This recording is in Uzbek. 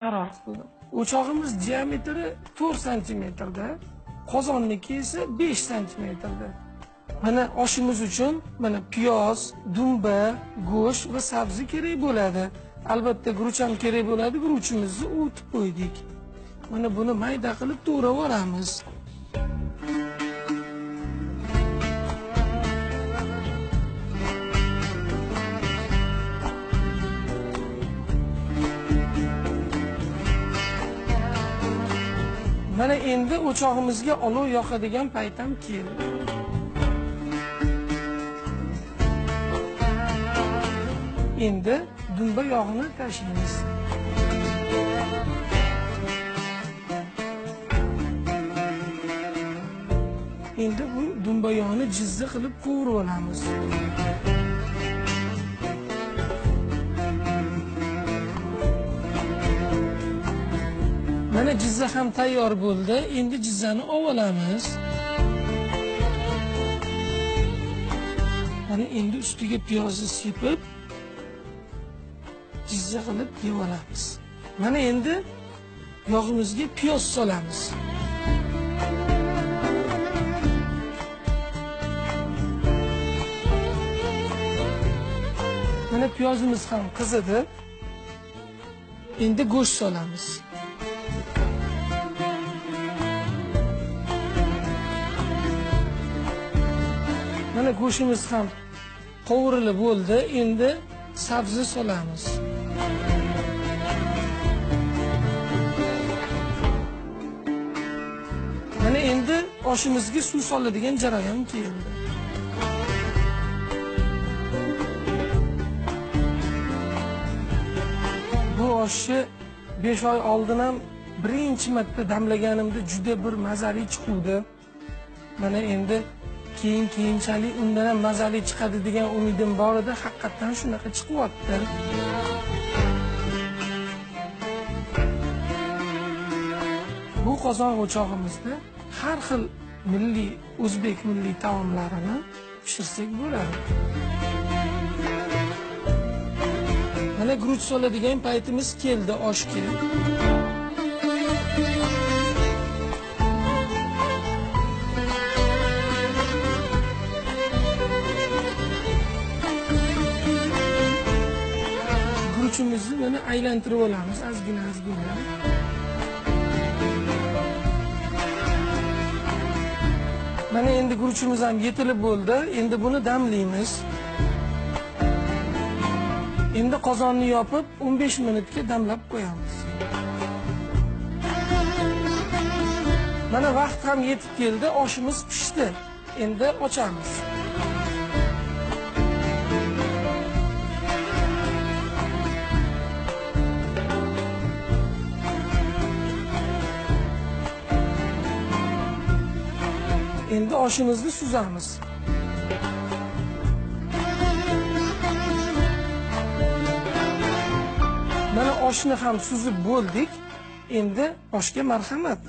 qaror qildim. O'chog'imiz diametri 4 santimetrda, qozonniki esa 5 santimetrda. Mana oshimiz uchun mana piyoz, dumba, go'sht va sabzi kerak bo'ladi. Albatta guruch ham kerak bo'ladi. Guruchimizni o'tib qo'ydik. Mana buni mayda qilib to'g'rab olamiz. Mana endi o'chog'imizga olov yoqadigan payt ham keldi. Endi dumba yog'ini tashlaymiz. Endi bu dumba yog'ini jizza qilib qovurib olamiz. Mana jizza ham tayyor bo'ldi. Endi jizzani olamiz. Mana endi ustiga piyozni sepib jizza qilib yeb olamiz. Mana endi yog'imizga piyoz solamiz. Mana piyozimiz ham qizidi. Endi go'sht solamiz. Mana go'shtimiz ham qovurilib bo'ldi. Endi sabzi solamiz. Mana endi oshimizga suv soladigan jarayon keldi. Bu oshni 5 oy oldin ham birinchi marta damlaganimda juda bir mazali chiquvdi. Mana endi keyinchalik undan ham mazali chiqadi degan umidim bor edi, haqiqatan shunaqa chiqyapti. Bu qozon o'chog'imizda har xil milliy o'zbek milliy taomlarini pishirsak bo'ladi. Mana guruch soladigan paytimiz keldi oshga. Guruchimizni mana aylantirib olamiz, ozgina. Mana endi guruchimiz ham yetilib bo'ldi. Endi buni damlaymiz. Endi qozonni yopib 15 minutga damlab qo'yamiz. Mana vaqt ham yetib keldi, oshimiz pishdi. Endi ochamiz. Endi oshimizni suzamiz. Mana oshni ham suzib bo'ldik. Endi oshga marhamat.